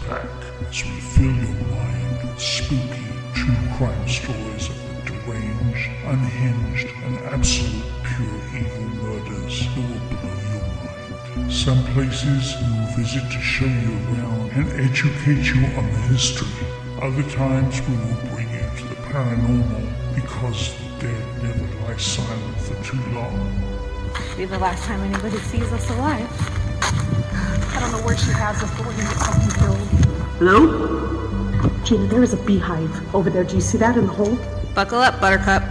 back as we fill your mind with spooky true crime stories of the deranged, unhinged, and absolute pure evil murders that will blow your mind. Some places we will visit to show you around and educate you on the history. Other times we will bring you to the paranormal because the dead never lie silent for too long. Be the last time anybody sees us alive. I don't know where she has us, but we're gonna get fucking killed. Hello? Gina, there is a beehive over there. Do you see that in the hole? Buckle up, Buttercup.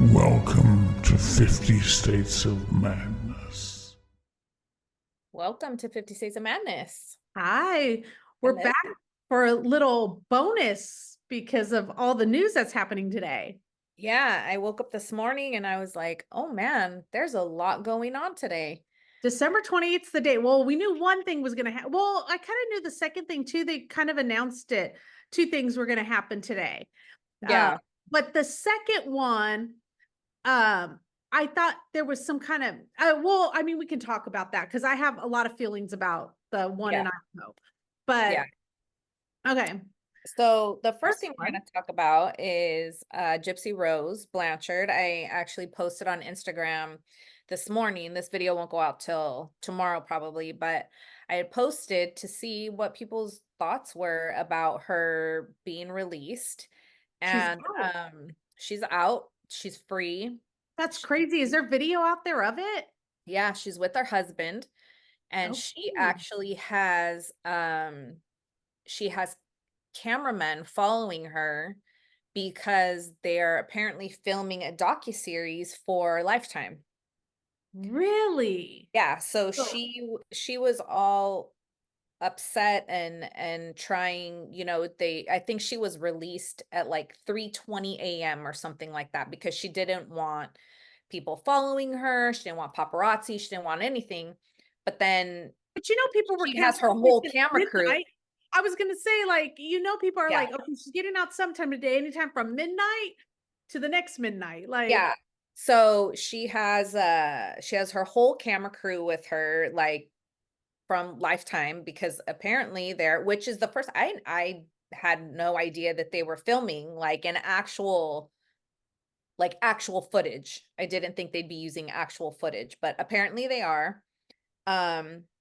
Welcome to 50 States of Madness. Welcome to 50 States of Madness. Hi, we're Hello. back for a little bonus because of all the news that's happening today. Yeah, I woke up this morning and I was like, oh man, there's a lot going on today. December 28th is the date. Well, we knew one thing was going to happen. Well, I kind of knew the second thing too. They kind of announced it. Two things were going to happen today. Yeah. But the second one, I thought there was some kind of, well, I mean, we can talk about that because I have a lot of feelings about the one in Idaho. But Yeah. okay. So the first First thing we're one. going to talk about is Gypsy Rose Blanchard. I actually posted on Instagram this morning. This video won't go out till tomorrow probably, but I had posted to see what people's thoughts were about her being released. And she's out. She's free. That's crazy. Is there video out there of it? Yeah, she's with her husband, and she actually has cameramen following her because they're apparently filming a docuseries for Lifetime. Really? Yeah, so she was all upset and trying, I think she was released at like 3:20 a.m. or something like that because she didn't want people following her, she didn't want paparazzi, she didn't want anything. But then But people were she has her canceling whole at camera crew. midnight. I was gonna say, like, people are Yeah. like, okay, she's getting out sometime today, anytime from midnight to the next midnight. Like, Yeah. So she has her whole camera crew with her, like from Lifetime, because apparently which is the first, I had no idea that they were filming like actual footage. I didn't think they'd be using actual footage, but apparently they are.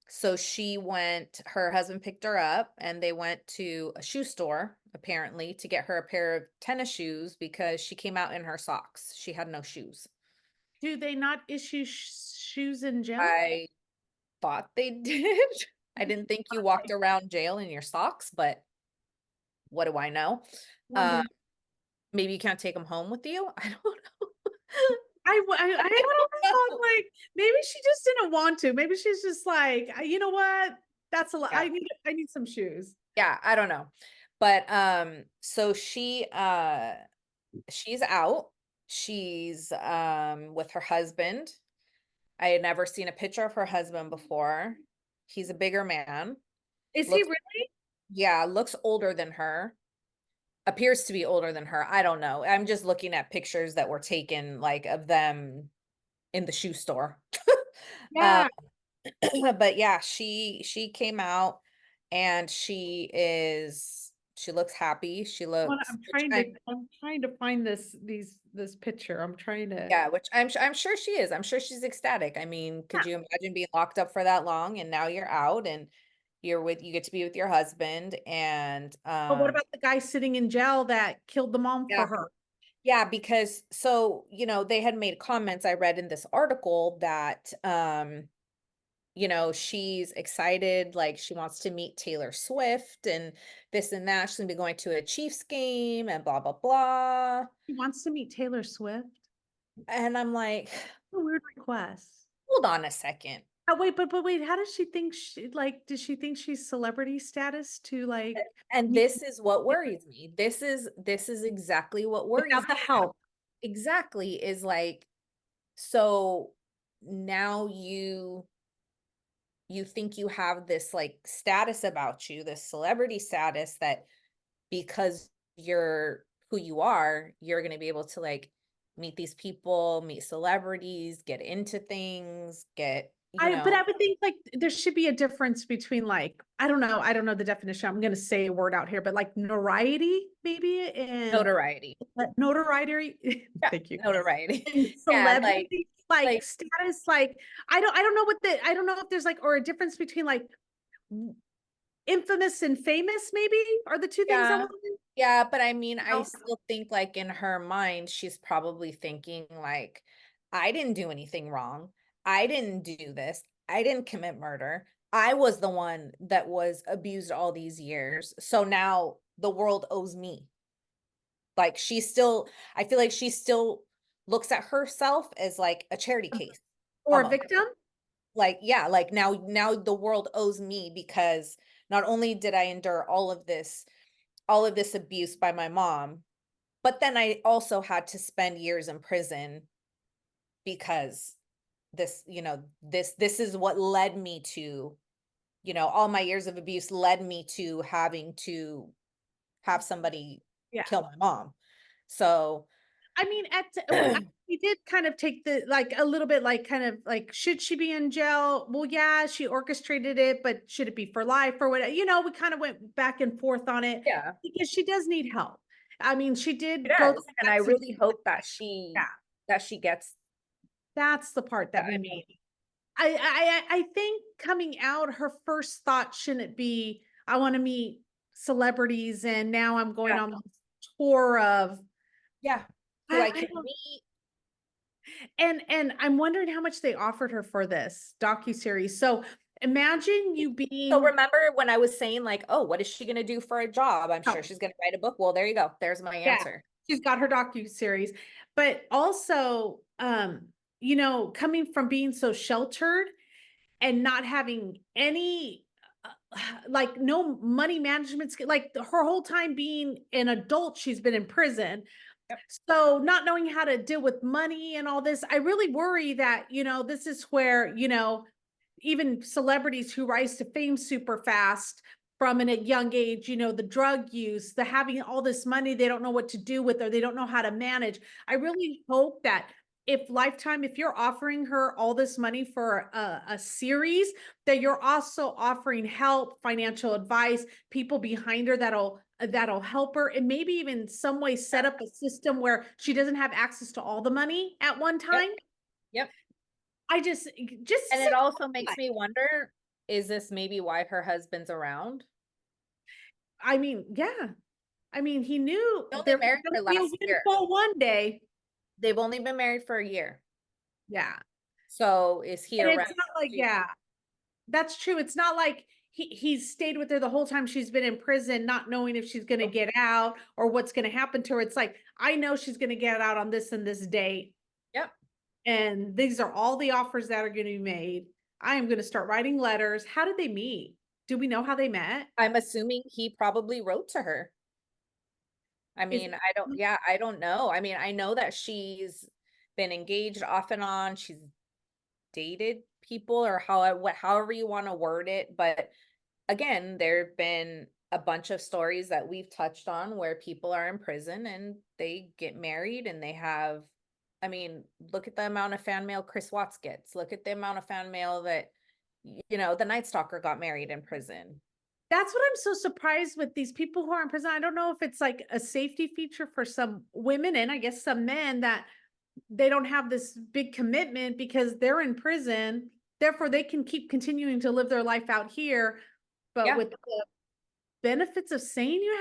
So her husband picked her up and they went to a shoe store apparently to get her a pair of tennis shoes because she came out in her socks. She had no shoes. do they not issue shoes in jail? I thought they did. I didn't think you walked around jail in your socks, but what do I know? Maybe you can't take them home with you. I don't know. I don't know. Like, maybe she just didn't want to. Maybe she's just like, you know what? That's a lot. Yeah. I need some shoes. Yeah, I don't know. But so she's out. She's with her husband. I had never seen a picture of her husband before. He's a bigger man. Is he really? Yeah, looks older than her. Appears to be older than her. I don't know. I'm just looking at pictures that were taken like of them in the shoe store. Yeah. But yeah, she came out and she looks happy. She looks I'm trying to find this picture. I'm trying to. yeah, which I'm sure she is. I'm sure she's ecstatic. I mean, could you imagine being locked up for that long and now you're out and you get to be with your husband and But what about the guy sitting in jail that killed the mom yeah. for her? Yeah, because they had made comments I read in this article that she's excited, like she wants to meet Taylor Swift and this and that. She's gonna be going to a Chiefs game and blah blah blah. He wants to meet Taylor Swift. And I'm like, A weird request. hold on a second. Wait, but wait, how does she think does she think she's celebrity status to like And this is what worries me. This is exactly what worries me. without the help? Exactly, is like, so now you think you have this like status about you, this celebrity status, that because you're who you are, you're going to be able to like meet these people, meet celebrities, get into things, get, you But I know, would think like there should be a difference between like, I don't know the definition. I'm gonna say a word out here, but like notoriety maybe and notoriety. notoriety. Yeah, Thank you. notoriety. And Yeah, celebrity, like like status, like I don't know I don't know if there's like or a difference between like infamous and famous maybe are the two things I yeah. want to Yeah, but I mean, I know. still think like in her mind, she's probably thinking like, I didn't do anything wrong. I didn't do this. I didn't commit murder. I was the one that was abused all these years. So now the world owes me. Like I feel like she still looks at herself as like a charity case Or a almost. victim. Like, yeah, like now the world owes me because not only did I endure all of this abuse by my mom, but then I also had to spend years in prison because this is what led me to, all my years of abuse led me to having to have somebody Yeah. kill my mom. So, I mean, we did kind of take the like a little bit like kind of like should she be in jail? Well, yeah, she orchestrated it, but should it be for life or whatever? We kind of went back and forth on it yeah, because she does need help. I mean, she it did go does. through And I that really situation. hope Yeah, that she gets that's the part that that. we I need. mean, I think coming out, her first thought shouldn't be, I want to meet celebrities, and now I'm going yeah, on this tour of yeah, who I I can don't meet. and I'm wondering how much they offered her for this docuseries. So imagine you So being remember when I was saying like, oh, what is she gonna do for a job? I'm oh, sure she's gonna write a book. Well, there you go. There's my yeah, answer. she's got her docuseries, but also coming from being so sheltered and not having any like no money management skill, like her whole time being an adult, she's been in prison. Yep. So not knowing how to deal with money and all this, I really worry that, this is where, even celebrities who rise to fame super fast from a young age, the drug use, the having all this money, they don't know what to do with, or they don't know how to manage. I really hope that if Lifetime, if you're offering her all this money for a series, that you're also offering help, financial advice, people behind her that'll help her, and maybe even some way set up a system where she doesn't have access to all the money at one Yep. time. Yep. I just And it also makes me wonder, is this maybe why her husband's around? I mean, yeah. I mean, he knew They only there was married going her to be a last year. windfall one day. They've only been married for a year. Yeah. So is he And around it's not like, to yeah, that's true. It's not like he's stayed with her the whole time she's been in prison, not knowing if she's going to get out or what's going to happen to her. It's like, I know she's going to get out on this and this date. Yep. And these are all the offers that are going to be made. I am going to start writing letters. How did they meet? Do we know how they met? I'm assuming he probably wrote to her. I Is mean, I don't know. I mean, I know that she's been engaged off and on. She's dated people or however you want to word it. But again, there have been a bunch of stories that we've touched on where people are in prison and they get married and they have, I mean, look at the amount of fan mail Chris Watts gets. Look at the amount of fan mail that, the Night Stalker got married in prison. That's what I'm so surprised with these people who are in prison. I don't know if it's like a safety feature for some women and I guess some men that they don't have this big commitment because they're in prison. Therefore, they can keep continuing to live their life out here. But Yeah, with the benefits of saying you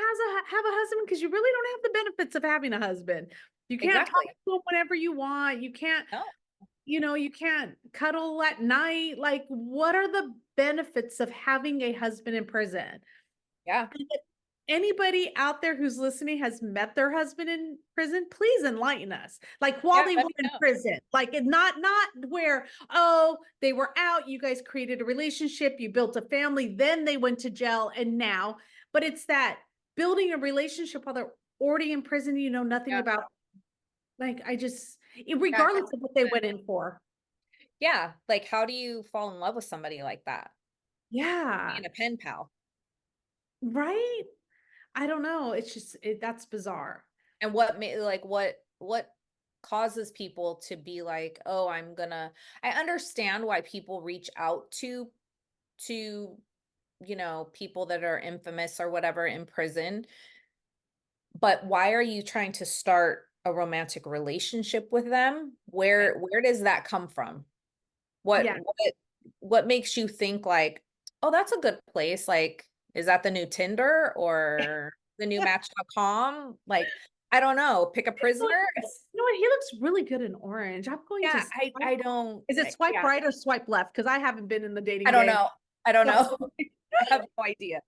have a husband, because you really don't have the benefits of having a husband. You can't talk exactly. to him whenever you want. You can't, No. you can't cuddle at night. Like, what are the benefits of having a husband in prison? Yeah. Anybody out there who's listening has met their husband in prison, please enlighten us. Like while Yeah, they let were me in know. prison, like it not where, oh, they were out, you guys created a relationship, you built a family, then they went to jail and now, but it's that building a relationship while they're already in prison, you know nothing Yeah. about. Like Yeah, regardless of what they went in for. yeah. Like, how do you fall in love with somebody like that? Yeah, Being a pen pal. right. I don't know. It's just that's bizarre. And what made like what causes people to be like, oh, I understand why people reach out to, people that are infamous or whatever in prison, but why are you trying to start a romantic relationship with them? Where does that come from? What Yeah. what makes you think like, oh, that's a good place? Like, is that the new Tinder or the new Match.com? Like, I don't know. Pick a prisoner. You know what? He looks really good in orange. I'm going to Yeah, I don't. Is it swipe Yeah, right or swipe left? Because I haven't been in the dating I don't game. know. I don't So know. I have no idea.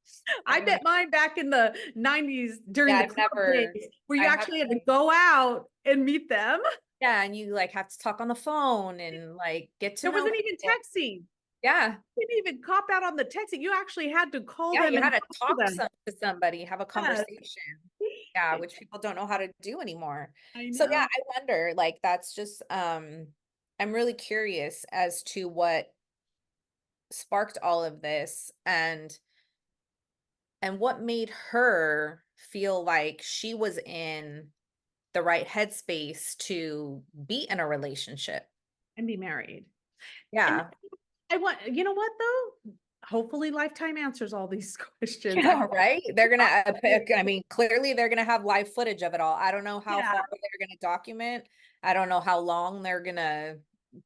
I I'm met mine back in the 90s during Yeah, the I've club never. days where you I actually haven't. had to go out and meet them. Yeah, and you like have to talk on the phone and like get to There know wasn't even people. texting. Yeah, You didn't even cop out on the texting. You actually had to call yeah, them you and had to talk to talk them. to somebody, have a Yes. conversation. Yeah, which people don't know how to do anymore. I So yeah, know. I wonder, like that's just I'm really curious as to what sparked all of this and what made her feel like she was in the right headspace to be in a relationship. And be married. And Yeah. I want, you know what though? Hopefully Lifetime answers all these questions. Yeah, right. They're gonna, I mean, clearly they're gonna have live footage of it all. I don't know how Yeah. far they're gonna document. I don't know how long they're gonna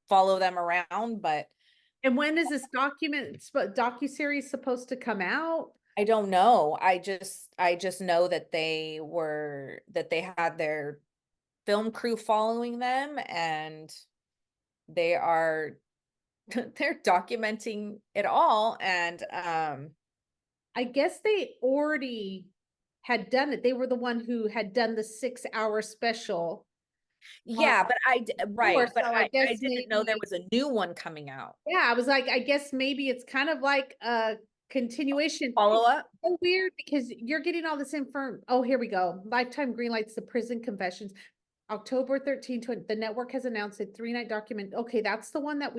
follow them around, but And when is this docuseries supposed to come out? I don't know. I just know that they had their film crew following them and they are they're documenting it all and I guess they already had done it. They were the one who had done the 6 hour special. yeah, but Before, but so I I guess didn't know there maybe, was a new one coming out. yeah, I was like, I guess maybe it's kind of like a continuation. Follow up? So weird because you're getting all this info. Oh, here we go. Lifetime greenlights the prison confessions. October 13th, the network has announced a 3-night document. Okay, that's the one that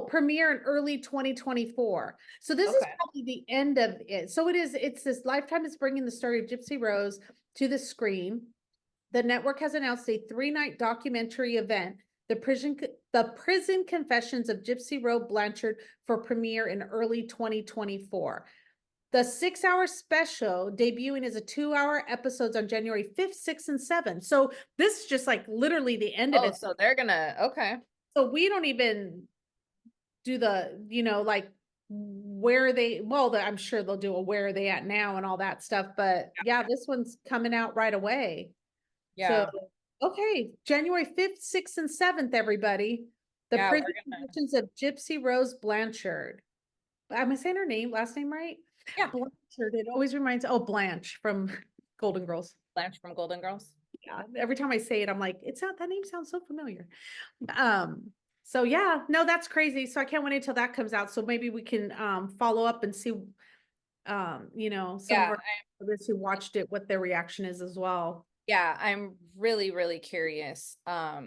premiere in early 2024. So this is Okay. probably the end of it. So it's this Lifetime is bringing the story of Gypsy Rose to the screen. The network has announced a 3-night documentary event, the prison confessions of Gypsy Rose Blanchard, for premiere in early 2024. The 6 hour special debuting as a 2 hour episodes on January 5th, 6th, and 7th. So this is just like literally the end of Oh, it. so they're gonna, okay. So we don't even do the, like where they, I'm sure they'll do a where are they at now and all that stuff. But yeah, this one's coming out right away. So, Yeah. okay, January 5th, 6th, and 7th, everybody. The Yeah, prison we're gonna, confessions of Gypsy Rose Blanchard. Am I saying her last name right? yeah. Blanchard. It always reminds, Blanche from Golden Girls. Blanche from Golden Girls. Yeah, every time I say it, I'm like, that name sounds so familiar. So yeah, no, that's crazy. So I can't wait until that comes out. So maybe we can follow up and see some Yeah, of our others who watched it, what their reaction is as well. yeah, I'm really, really curious. A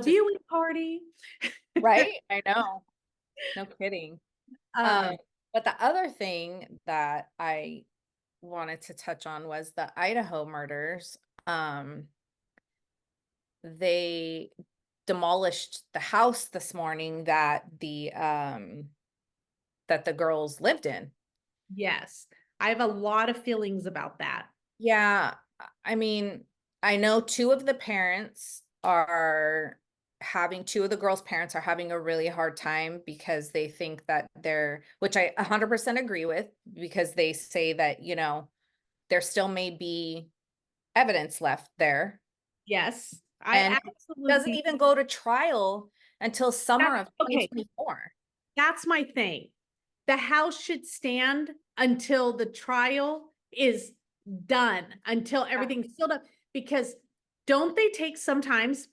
viewing party. Right? I know. No kidding. Um, But the other thing that I wanted to touch on was the Idaho murders. They demolished the house this morning that the girls lived in. yes, I have a lot of feelings about that. Yeah, I mean, I know two of the girls' parents are having a really hard time because they think that which I 100% agree with, because they say that, there still may be evidence left there. Yes, I And it doesn't absolutely. even go to trial until summer of Okay, 2024. that's my thing. The house should stand until the trial is done, until everything's filled up. Because don't they take sometimes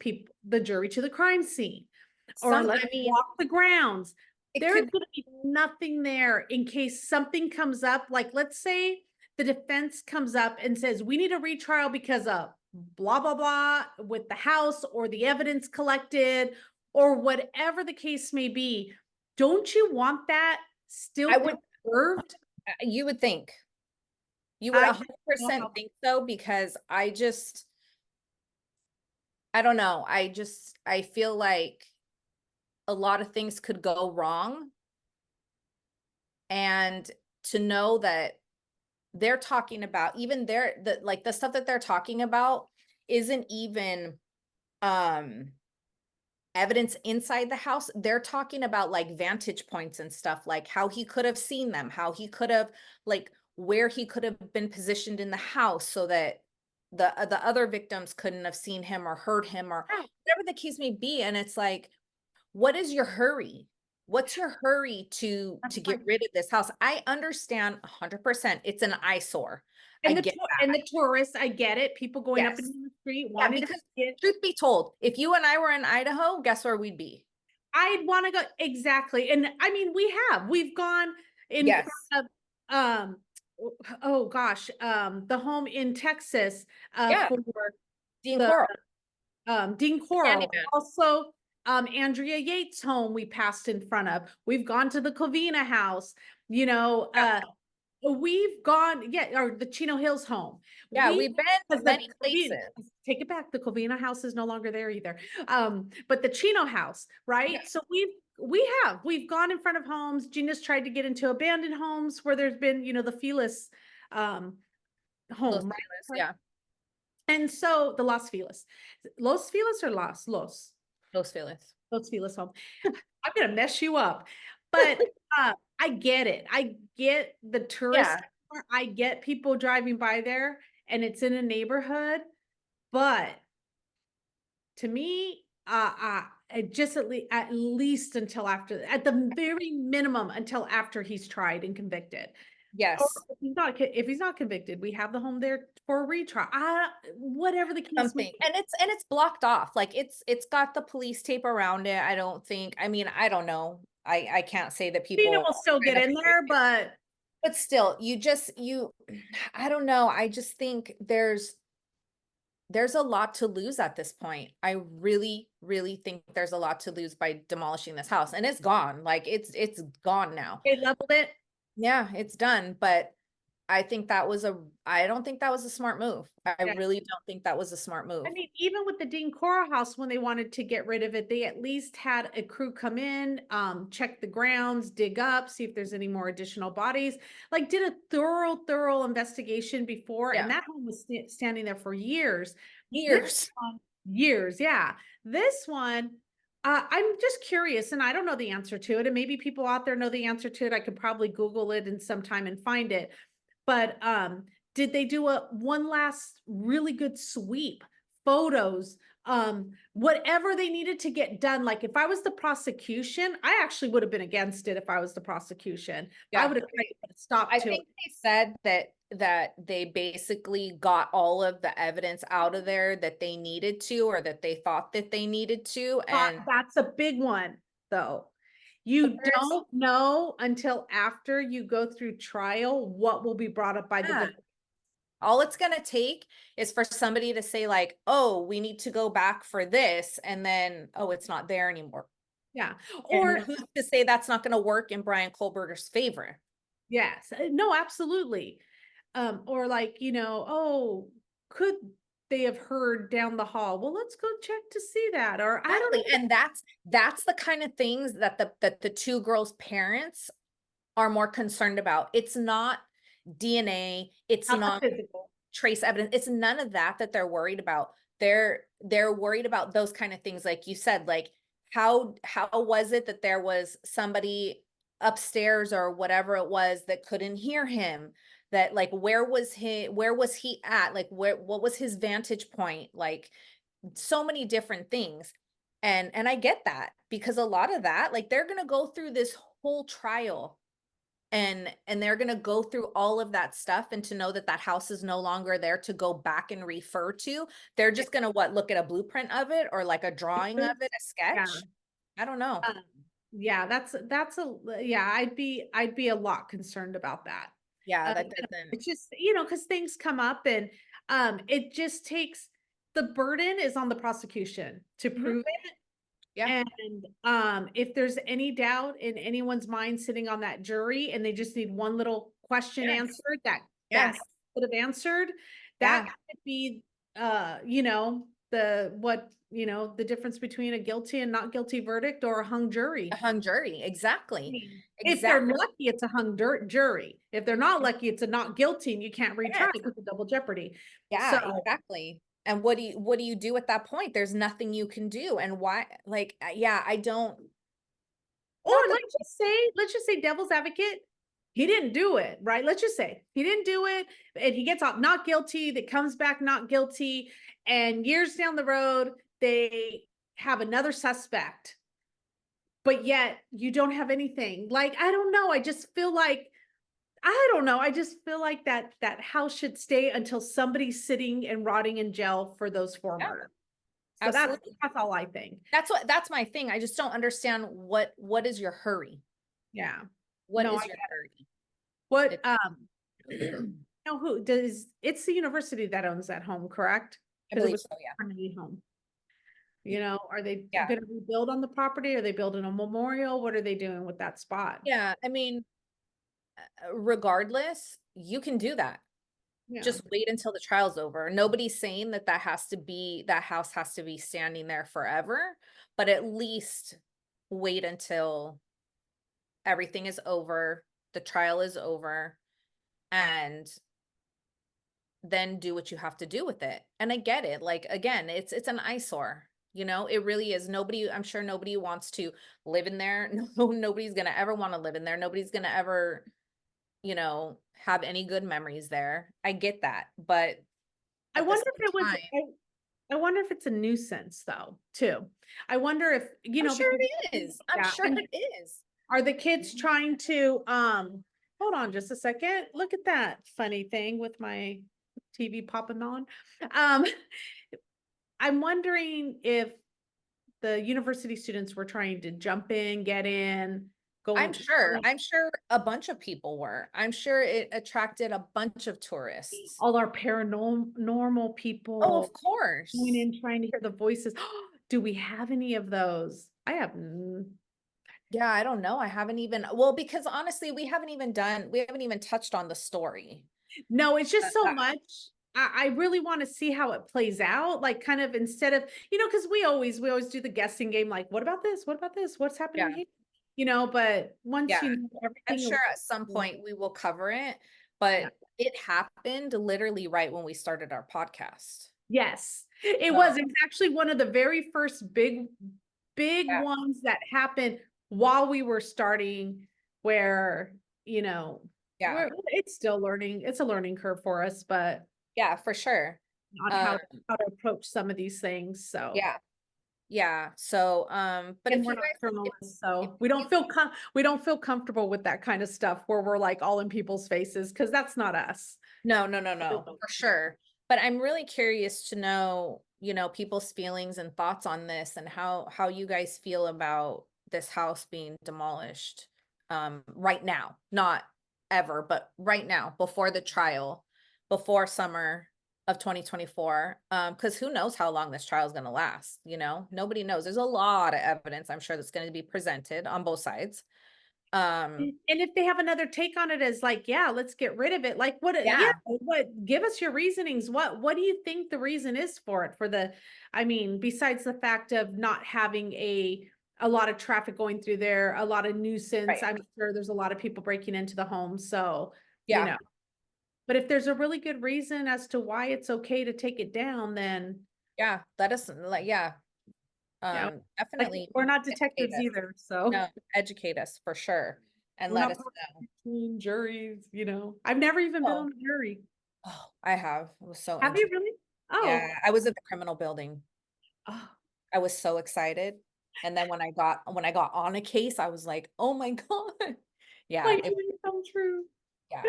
the jury to the crime scene, or let's walk the grounds? There's going to be nothing there in case something comes up. Like, let's say the defense comes up and says, we need a retrial because of blah, blah, blah with the house or the evidence collected or whatever the case may be. Don't you want that still preserved? You would think. You would 100% think so, because I don't know. I feel like a lot of things could go wrong. And to know that they're talking about even the stuff that they're talking about isn't even evidence inside the house. They're talking about like vantage points and stuff, like how he could have seen them, how he could have, like, where he could have been positioned in the house so that the other victims couldn't have seen him or heard him or whatever the case may be. And it's like, what is your hurry? What's your hurry to get rid of this house? I understand 100%. It's an eyesore. I And get that. and the tourists, I get it. People going up Yes. and down the street Yeah, wanting to because see it. truth be told, if you and I were in Idaho, guess where we'd be? I'd want to go exactly. And I mean, we've gone in Yes. front of oh gosh, the home in Texas Yeah. for Dean the Coral. Dean Coral. Candyman. Also, Andrea Yates' home we passed in front of. We've gone to the Covina house, you know, Yeah. we've gone, yeah, or the Chino Hills home. Yeah, we've been to because many Covina- places. Take it back. The Covina house is no longer there either. But the Chino house, right? Yeah. So we've gone in front of homes. Gina's tried to get into abandoned homes where there's been, you know, the Feliz Los home, Feliz, right? yeah. And so the Los Feliz or Los Los Feliz. Feliz home. I'm gonna mess you up, but I get it. I get the tourist. Yeah. I get people driving by there, and it's in a neighborhood. But to me, just at least until after, at the very minimum, until after he's tried and convicted. Or Yes. if he's not convicted, we have the home there for a retrial. Whatever the case may Something. be. And it's blocked off. Like it's got the police tape around it. I don't think, I mean, I don't know. I can't say that Tina people will still get in there, but still, I don't know. I just think there's a lot to lose at this point. I really, really think there's a lot to lose by demolishing this house, and it's gone. Like it's gone now. they leveled it. Yeah, it's done. But I don't think that was a smart move. I Yeah. really don't think that was a smart move. I mean, even with the Dean Coral house, when they wanted to get rid of it, they at least had a crew come in, check the grounds, dig up, see if there's any more additional bodies, like did a thorough investigation before. Yeah. And that home was standing there for years. Years. Years, yeah. This one, I'm just curious, and I don't know the answer to it. And maybe people out there know the answer to it. I could probably Google it in some time and find it. But did they do one last really good sweep, photos, whatever they needed to get done? Like if I was the prosecution, I actually would have been against it if I was the prosecution. Yeah. I would have stopped I to think it. they said that they basically got all of the evidence out of there that they needed to, or that they thought that they needed to. And That's a big one, though. You But there's- don't know until after you go through trial what will be brought up by the Yeah. defense. all it's going to take is for somebody to say like, oh, we need to go back for this. And then, oh, it's not there anymore. Yeah. Or Or who's to say that's not going to work in Brian Kohlberger's favor? yes, no, absolutely. Or like, you know, oh, could they have heard down the hall? Well, let's go check to see that. Or I don't know. Exactly. And that's the kind of things that the two girls' parents are more concerned about. It's not DNA, it's Not not physical. trace evidence, it's none of that they're worried about. They're worried about those kind of things, like you said, like how was it that there was somebody upstairs or whatever it was that couldn't hear him, that like where was he at, like what was his vantage point, like so many different things. And I get that, because a lot of that, like they're gonna go through this whole trial and they're going to go through all of that stuff, and to know that that house is no longer there to go back and refer to, they're just going to look at a blueprint of it, or like a drawing of it, a sketch. Yeah. I don't know. Yeah, yeah, I'd be a lot concerned about that. Yeah, that doesn't. It's just, you know, because things come up, and it just takes, the burden is on the prosecution to prove it. Yeah. And if there's any doubt in anyone's mind sitting on that jury, and they just need one little question Yes. answered that Yes. could have answered, Yeah. that could be you know, you know, the difference between a guilty and not guilty verdict or a hung jury. A hung jury, I exactly. mean, if they're Exactly. lucky, it's a hung jury. If they're not lucky, it's a not guilty and you can't retry Yes. because of double jeopardy. Yeah, So, exactly. And what do you do at that point? There's nothing you can do. And why, like, yeah, I don't, or not that, let's just say devil's advocate, he didn't do it, right? Let's just say he didn't do it and he gets off not guilty, that comes back not guilty, and years down the road, they have another suspect, but yet you don't have anything. Like, I don't know. I just feel like, I don't know. I just feel like that house should stay until somebody's sitting and rotting in jail for those four yeah, murders. So absolutely. that's all I think. That's my thing. I just don't understand what is your hurry? Yeah. What No, is I your get it. hurry? What It- know who does, it's the university that owns that home, correct? I Because it believe was so, yeah. a permanent home. You know, are they Yeah. gonna rebuild on the property? Are they building a memorial? What are they doing with that spot? Yeah, I mean, regardless, you can do that. Yeah. Just wait until the trial's over. Nobody's saying that that house has to be standing there forever, but at least wait until everything is over, the trial is over, and then do what you have to do with it. And I get it. Like, again, it's an eyesore. You know, it really is. Nobody, I'm sure nobody wants to live in there. No, nobody's gonna ever want to live in there. Nobody's gonna ever, you know, have any good memories there. I get that, but I at the wonder if same it was, time, I wonder if it's a nuisance though, too. I wonder if, you I'm know, sure because, it is. I'm yeah, sure and it is. are the kids trying to, hold on just a second. Look at that funny thing with my TV popping on. Um, I'm wondering if the university students were trying to jump in, get in, go I'm in. sure. I'm sure a bunch of people were. I'm sure it attracted a bunch of tourists. All our normal Oh, people of course. going in, trying to hear the voices. Do we have any of those? I have. Yeah, I don't know. I haven't even, well, because honestly, we haven't even touched on the story. No, it's just so That- much. I really want to see how it plays out. Like, kind of instead of, you know, because we always do the guessing game. Like, what about this? What about this? What's happening Yeah. here? You know, but once Yeah. you know I'm everything, sure at some point we will cover it, Yeah. but it happened literally right when we started our podcast. yes, it So, was. It was actually one of the very first big yeah, ones that happened while we were starting, where, you know, yeah, it's still learning. It's a learning curve for us, but yeah, for sure. on how to approach some of these things. So Yeah, yeah. So, but and if we're you not guys, journalists, if so we don't feel comfortable with that kind of stuff where we're like all in people's faces, because that's not us. no, for sure. But I'm really curious to know, you know, people's feelings and thoughts on this and how you guys feel about this house being demolished right now, not ever, but right now, before the trial, before summer of 2024. Because who knows how long this trial is going to last, you know? Nobody knows. There's a lot of evidence, I'm sure, that's going to be presented on both sides. And if they have another take on it as like, yeah, let's get rid of it. Like Yeah. what, give us your reasonings. What do you think the reason is for it? I mean, besides the fact of not having a lot of traffic going through there, a lot of nuisance. Right. I'm sure there's a lot of people breaking into the home. So, you Yeah. know, but if there's a really good reason as to why it's okay to take it down, then Yeah. Let us, like, yeah. yeah, like, Definitely we're not educate detectives us. either. So No, educate us for sure and we're let not us know. prosecuting juries, you know. I've never even been Oh, on a jury. oh, I have. It was so Have you interesting. really? Oh, Yeah, I was at the criminal building. oh, I was so excited. And then when I got on a case, I was like, oh my God. Yeah, my it dreams come true. yeah,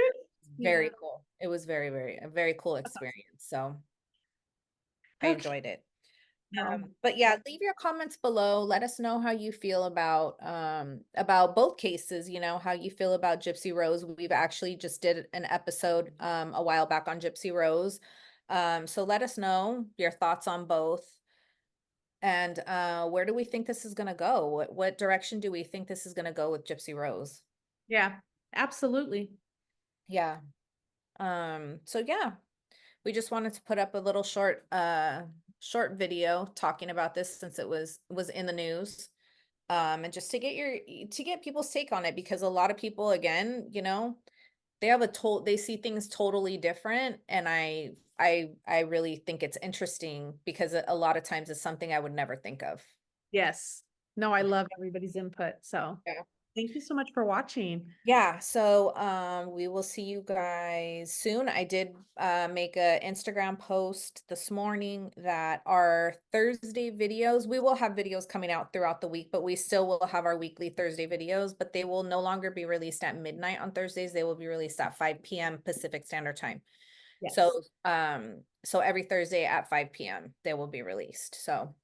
Yeah. very cool. It was a very cool experience. So I Okay. enjoyed it. No. But yeah, leave your comments below. Let us know how you feel about both cases, you know, how you feel about Gypsy Rose. We've actually just did an episode a while back on Gypsy Rose. So let us know your thoughts on both. And where do we think this is gonna go? What direction do we think this is gonna go with Gypsy Rose? Yeah, absolutely. Yeah. So yeah, we just wanted to put up a little short video talking about this since it was in the news. And just to get people's take on it, because a lot of people, again, you know, they see things totally different, and I really think it's interesting because a lot of times it's something I would never think of. Yes. No, I love everybody's input. So Yeah. thank you so much for watching. Yeah, so we will see you guys soon. I did make a Instagram post this morning that our Thursday videos, we will have videos coming out throughout the week, but we still will have our weekly Thursday videos, but they will no longer be released at midnight on Thursdays. They will be released at 5 p.m. Pacific Standard Time. Yes. So every Thursday at 5 p.m. they will be released. So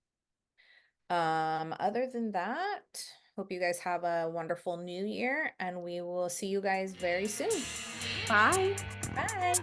other than that, hope you guys have a wonderful new year, and we will see you guys very soon. Bye. Bye.